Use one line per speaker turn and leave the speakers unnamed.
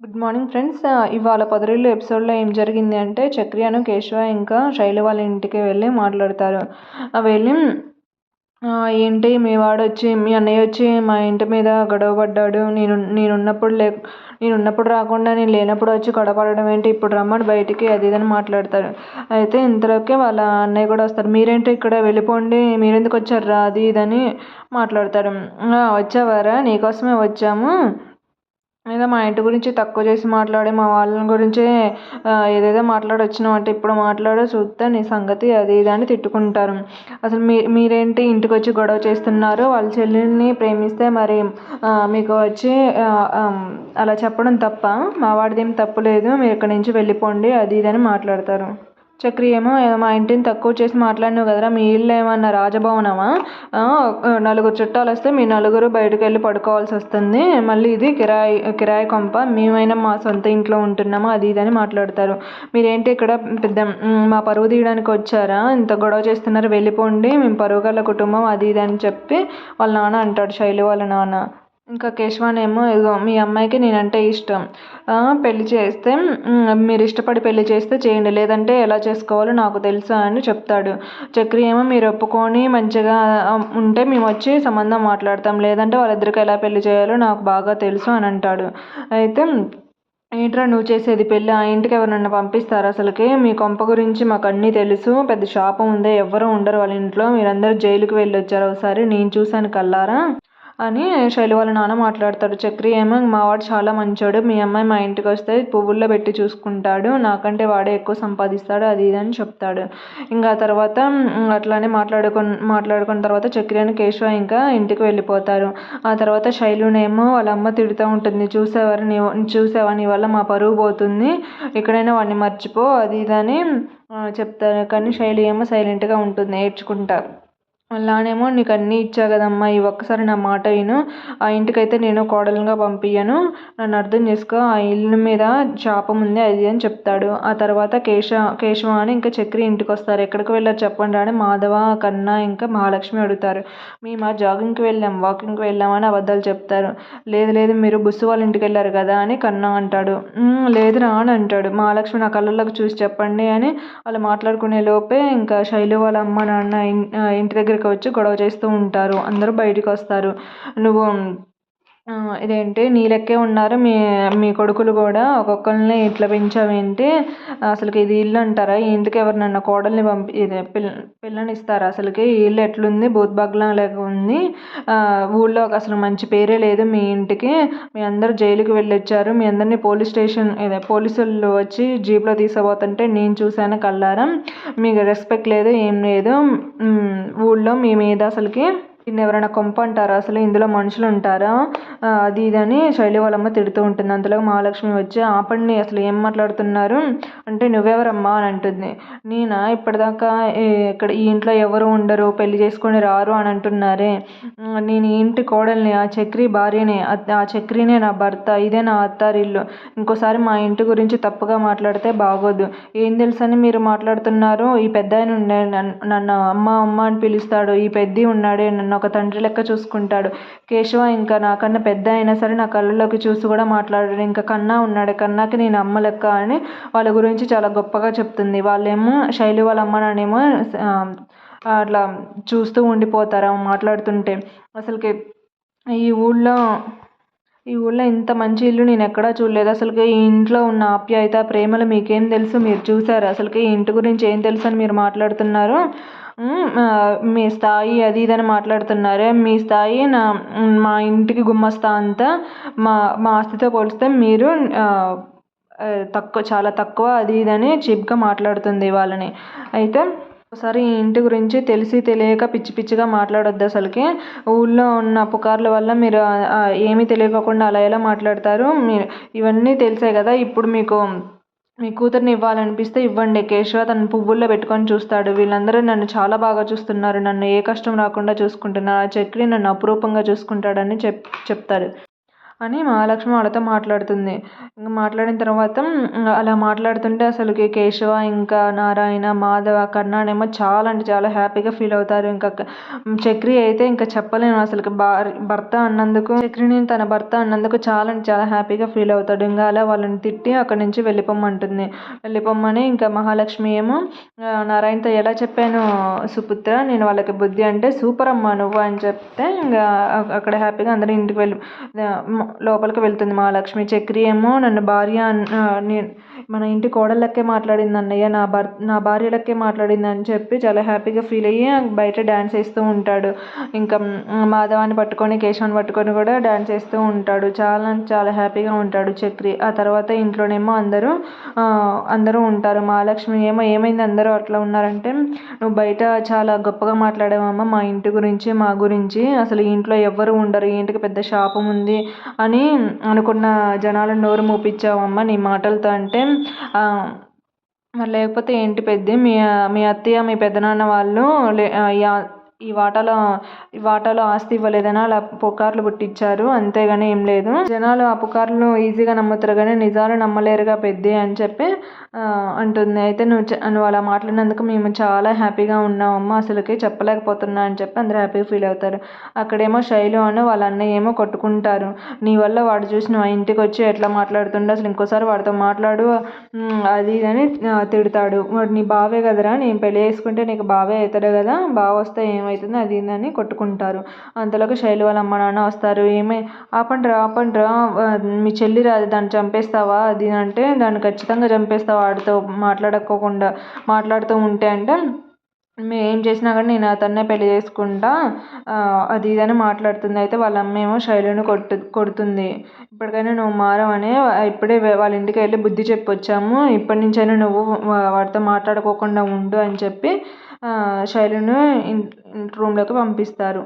Good morning friends. ఇవాళ పొదరిల్లు ఎపిసోడ్లో ఏం జరిగింది అంటే చక్రియను కేశవ ఇంకా శైలు వాళ్ళ ఇంటికి వెళ్ళి మాట్లాడతారు. వెళ్ళి ఏంటి మీ అన్నయ్య వచ్చి మా ఇంటి మీద గొడవ పడ్డాడు, నేనున్నప్పుడు రాకుండా నేను లేనప్పుడు వచ్చి గొడవ పడడం ఏంటి, ఇప్పుడు రమ్మని బయటికి అది ఇదని మాట్లాడతారు. అయితే ఇంతలోకే వాళ్ళ అన్నయ్య కూడా వస్తారు. మీరేంటి ఇక్కడ, వెళ్ళిపోండి, మీరెందుకు వచ్చారా అది ఇదని మాట్లాడతారు. వచ్చావారా, నీకోసమే వచ్చాము, ఏదో మా ఇంటి గురించి తక్కువ చేసి మాట్లాడి మా వాళ్ళ గురించే ఏదేదో వచ్చినావు అంటే ఇప్పుడు మాట్లాడో చూస్తే నీ సంగతి అది ఇది అని తిట్టుకుంటారు. అసలు మీరేంటి ఇంటికి వచ్చి గొడవ చేస్తున్నారు, వాళ్ళ చెల్లెల్ని ప్రేమిస్తే మరి మీకు వచ్చి అలా చెప్పడం తప్ప, మా వాడిదేం తప్పు లేదు, మీరు ఇక్కడి నుంచి వెళ్ళిపోండి అది ఇది అని మాట్లాడతారు. చక్రి ఏమో మా ఇంటిని తక్కువ చేసి మాట్లాడినావు కదరా, మీ ఇల్లు ఏమన్నా రాజభవనమా, నలుగురు చుట్టాలు వస్తే మీ నలుగురు బయటకు వెళ్ళి పడుకోవాల్సి వస్తుంది, మళ్ళీ ఇది కిరాయి కొంప, మేమైనా మా సొంత ఇంట్లో ఉంటున్నాము అది ఇదని మాట్లాడతారు. మీరేంటి ఇక్కడ పెద్ద మా పరువు తీయడానికి వచ్చారా, ఇంత గొడవ చేస్తున్నారు, వెళ్ళిపోండి, మేము పరువు గల కుటుంబం అది ఇది అని చెప్పి వాళ్ళ నాన్న అంటాడు, శైలు వాళ్ళ నాన్న. ఇంకా కేశవానేమో, ఇదిగో మీ అమ్మాయికి నేనంటే ఇష్టం, పెళ్లి చేస్తే మీరు ఇష్టపడి పెళ్లి చేస్తే చేయండి, లేదంటే ఎలా చేసుకోవాలో నాకు తెలుసా అని చెప్తాడు. చక్రి ఏమో, మీరు ఒప్పుకొని మంచిగా ఉంటే మేము వచ్చి సంబంధం మాట్లాడతాం, లేదంటే వాళ్ళిద్దరికి ఎలా పెళ్లి చేయాలో నాకు బాగా తెలుసు అని అంటాడు. అయితే ఏంట్రా నువ్వు చేసేది పెళ్ళి, ఆ ఇంటికి ఎవరినన్నా పంపిస్తారు, అసలుకి మీ కొంప గురించి మాకు అన్నీ తెలుసు, పెద్ద శాపం ఉందే, ఎవ్వరూ ఉండరు వాళ్ళ ఇంట్లో, మీరందరూ జైలుకి వెళ్ళి వచ్చారు, ఒకసారి నేను చూశాను కల్లారా అని శైలు వాళ్ళ నాన్న మాట్లాడతాడు. చక్రి ఏమో, మావాడు చాలా మంచోడు, మీ అమ్మాయి మా ఇంటికి వస్తే పువ్వుల్లో పెట్టి చూసుకుంటాడు, నాకంటే వాడే ఎక్కువ సంపాదిస్తాడు అది ఇది అని చెప్తాడు. ఇంకా తర్వాత అట్లానే మాట్లాడుకున్న తర్వాత చక్రి అని కేశవ ఇంకా ఇంటికి వెళ్ళిపోతారు. ఆ తర్వాత శైలునేమో వాళ్ళ అమ్మ తిడుతూ ఉంటుంది, చూసావా నీ వల్ల మా పరువు పోతుంది, ఇక్కడైనా వాడిని మర్చిపో అది ఇది అని చెప్తారు. కానీ శైలు ఏమో సైలెంట్గా ఉంటుంది ఏడ్చుకుంటా. వాళ్ళ నాన్నేమో, నీకు అన్నీ ఇచ్చా కదమ్మా, ఈ ఒక్కసారి నా మాట విను, ఆ ఇంటికైతే నేను కోడలుగా పంపించను, నన్ను అర్థం చేసుకో, ఆ ఇల్లు మీద శాపం ఉంది అది అని చెప్తాడు. ఆ తర్వాత కేశవ అని ఇంకా చక్రి ఇంటికి వస్తారు. ఎక్కడికి వెళ్ళారు చెప్పండి అని మాధవ, కన్నా ఇంకా మహాలక్ష్మి అడుగుతారు. మేము జాగింగ్కి వెళ్ళాం, వాకింగ్కి వెళ్ళామని అబద్ధాలు చెప్తారు. లేదు లేదు, మీరు బుస్సు వాళ్ళ ఇంటికి వెళ్ళారు కదా అని కన్నా అంటాడు. లేదురా అని అంటాడు. మహాలక్ష్మి నా కళ్ళల్లోకి చూసి చెప్పండి అని వాళ్ళు మాట్లాడుకునే లోపే ఇంకా శైలు వాళ్ళ అమ్మ నాన్న ఇంటి దగ్గరికి వచ్చి గొడవ చేస్తూ ఉంటారు. అందరూ బయటికి వస్తారు. నువ్వు ఇదేంటి నీ లెక్కే ఉన్నారు మీ కొడుకులు కూడా, ఒక్కొక్కరిని ఇట్లా పెంచావేంటి, అసలుకి ఇది ఇల్లు అంటారా, ఈ ఇంటికి ఎవరినన్నా కోడల్ని పిల్లని ఇస్తారా, అసలుకి ఈ ఇల్లు ఎట్లుంది, బూత్బగ్లా లేక ఉంది, ఊళ్ళో అసలు మంచి పేరే లేదు మీ ఇంటికి, మీ అందరూ జైలుకి వెళ్ళొచ్చారు, మీ అందరినీ పోలీసులు వచ్చి జీప్లో తీసుకుపోతుంటే నేను చూశాను కళ్ళారా, మీకు రెస్పెక్ట్ లేదు ఏం లేదు, ఊళ్ళో మీ మీద అసలుకి దీన్ని ఎవరైనా కొంప అంటారా, అసలు ఇందులో మనుషులు ఉంటారా అది ఇది అని శైలి వాళ్ళమ్మ తిడుతూ ఉంటుంది. అంతలో మహాలక్ష్మి వచ్చి, ఆపండి, అసలు ఏం మాట్లాడుతున్నారు అంటే, నువ్వెవరమ్మా అని అంటుంది. నేనా, ఇప్పటిదాకా ఇక్కడ ఈ ఇంట్లో ఎవరు ఉండరు, పెళ్లి చేసుకొని రారు అని అంటున్నారే, నేను ఈ ఇంటి కోడల్ని, ఆ చక్రి భార్యనే, ఆ చక్రినే నా భర్త, ఇదే నా అత్తారిల్లు, ఇంకోసారి మా ఇంటి గురించి తప్పుగా మాట్లాడితే బాగోదు, ఏం తెలుసని మీరు మాట్లాడుతున్నారు, ఈ పెద్ద ఆయన నన్ను అమ్మ అమ్మ అని పిలుస్తాడు, ఈ పెద్ది ఉన్నాడే నన్ను ఒక తండ్రి లెక్క చూసుకుంటాడు, కేశవ ఇంకా నాకన్నా పెద్ద అయినా సరే నా కళ్ళలోకి చూసి కూడా మాట్లాడాడు, ఇంకా కన్నా ఉన్నాడు, కన్నాకి నేను అమ్మ లెక్క అని వాళ్ళ గురించి చాలా గొప్పగా చెప్తుంది. వాళ్ళేమో శైలి వాళ్ళ అమ్మ నాన్నేమో అట్లా చూస్తూ ఉండిపోతారు మాట్లాడుతుంటే. అసలుకి ఈ ఊళ్ళో ఇంత మంచి ఇల్లు నేను ఎక్కడా చూడలేదు, అసలుకి ఈ ఇంట్లో ఉన్న ఆప్యాయత ప్రేమలు మీకేం తెలుసు, మీరు చూసారు, అసలుకి ఈ ఇంటి గురించి ఏం తెలుసు అని మీరు మాట్లాడుతున్నారు, మీ స్థాయి అది ఇదని మాట్లాడుతున్నారే, మీ స్థాయి మా ఇంటికి గుమ్మస్తా అంతా, మా ఆస్తితో పోలిస్తే మీరు తక్కువ, చాలా తక్కువ అది ఇదని చీప్గా మాట్లాడుతుంది వాళ్ళని. అయితే ఒకసారి ఈ ఇంటి గురించి తెలిసి తెలియక పిచ్చి పిచ్చిగా మాట్లాడొద్దు, అసలుకి ఊళ్ళో ఉన్న పుకార్ల వల్ల మీరు ఏమీ తెలియకోకుండా అలా ఎలా మాట్లాడతారు, మీరు ఇవన్నీ తెలిసే కదా, ఇప్పుడు మీకు మీ కూతుర్ని ఇవ్వాలనిపిస్తే ఇవ్వండి, కేశవ తన పువ్వుల్లో పెట్టుకొని చూస్తాడు, వీళ్ళందరూ నన్ను చాలా బాగా చూస్తున్నారు, నన్ను ఏ కష్టం రాకుండా చూసుకుంటున్నారు, ఆ చక్రి నన్ను అపురూపంగా చూసుకుంటాడని చెప్తారు. అని మహాలక్ష్మి వాళ్ళతో మాట్లాడుతుంది. ఇంక మాట్లాడిన తర్వాత అలా మాట్లాడుతుంటే అసలుకి కేశవ, ఇంకా నారాయణ, మాధవ, కర్ణానేమో చాలా అంటే చాలా హ్యాపీగా ఫీల్ అవుతారు. ఇంకా చక్రి అయితే ఇంకా చెప్పలేను అసలుకి భర్త అన్నందుకు, చక్రిని తన భర్త అన్నందుకు చాలా అంటే చాలా హ్యాపీగా ఫీల్ అవుతాడు. ఇంకా అలా వాళ్ళని తిట్టి అక్కడి నుంచి వెళ్ళిపోమ్మంటుంది. వెళ్ళిపోమ్మని ఇంకా మహాలక్ష్మి ఏమో నారాయణతో ఎలా చెప్పాను సుపుత్ర నేను వాళ్ళకి బుద్ధి అంటే, సూపర్ అమ్మా నువ్వు అని చెప్తే ఇంకా అక్కడ హ్యాపీగా అందరూ ఇంటికి లోపలికి వెళ్తుంది మహాలక్ష్మి. చక్రి ఏమో నన్ను భార్య మన ఇంటి కోడళ్ళకే మాట్లాడింది అన్నయ్య, నా భార్య లెక్కే మాట్లాడింది అని చెప్పి చాలా హ్యాపీగా ఫీల్ అయ్యి బయట డ్యాన్స్ వేస్తూ ఉంటాడు. ఇంకా మాధవాన్ని పట్టుకొని కేశవాన్ని పట్టుకొని కూడా డ్యాన్స్ వేస్తూ ఉంటాడు. చాలా చాలా హ్యాపీగా ఉంటాడు చక్రి. ఆ తర్వాత ఇంట్లోనేమో అందరూ ఉంటారు. మహాలక్ష్మి ఏమో ఏమైంది అందరూ అట్లా ఉన్నారంటే, నువ్వు బయట చాలా గొప్పగా మాట్లాడావమ్మ మా ఇంటి గురించి, మా గురించి, అసలు ఈ ఇంట్లో ఎవ్వరు ఉండరు, ఈ ఇంటికి పెద్ద శాపం ఉంది అని అనుకున్న జనాలను నోరు మూపించావమ్మ నీ మాటలతో అంటే, మరి లేకపోతే ఏంటి పెద్ది, మీ అత్తయ్య మీ పెదనాన్న వాళ్ళు ఈ వాటాలో ఆస్తి ఇవ్వలేదని అలా పుకార్లు పుట్టించారు, అంతేగాని ఏం లేదు. జనాలు ఆ పుకార్లు ఈజీగా నమ్ముతారు కానీ నిజాలు నమ్మలేరుగా పెద్ది అని చెప్పి అంటుంది. అయితే నువ్వు అలా మాట్లాడినందుకు మేము చాలా హ్యాపీగా ఉన్నామమ్మా, అసలుకి చెప్పలేకపోతున్నా అని చెప్పి అందరూ హ్యాపీగా ఫీల్ అవుతారు. అక్కడేమో శైలు అని వాళ్ళ అన్నయ్య ఏమో కొట్టుకుంటారు. నీ వల్ల వాడు చూసి నువ్వు ఇంటికి వచ్చి ఎట్లా మాట్లాడుతుండో, అసలు ఇంకోసారి వాడితో మాట్లాడు అది అని తిడతాడు. వాడు నీ బావే కదరా, నేను పెళ్ళి చేసుకుంటే నీకు బావే అవుతాడు కదా, బావ వస్తే ఏమవుతుంది అది అని కొట్టుకుంటారు. అంతలోకి శైలు వాళ్ళ అమ్మ నాన్న వస్తారు. ఆపండ్రా మీ చెల్లి రాదు, దాన్ని చంపేస్తావా అది అంటే, దాన్ని ఖచ్చితంగా చంపేస్తావా వాడితో మాట్లాడుతూ ఉంటే అంటే, మేము ఏం చేసినా కానీ నేను అతన్నే పెళ్లి చేసుకుంటా అది ఇది అని మాట్లాడుతుంది. అయితే వాళ్ళ అమ్మ ఏమో శైలుని కొడుతుంది. ఇప్పటికైనా నువ్వు మారవని, ఇప్పుడే వాళ్ళ ఇంటికి వెళ్ళి బుద్ధి చెప్పి వచ్చాము, ఇప్పటి నుంచైనా నువ్వు వాడితో మాట్లాడుకోకుండా ఉండు అని చెప్పి శైలుని రూమ్లోకి పంపిస్తారు.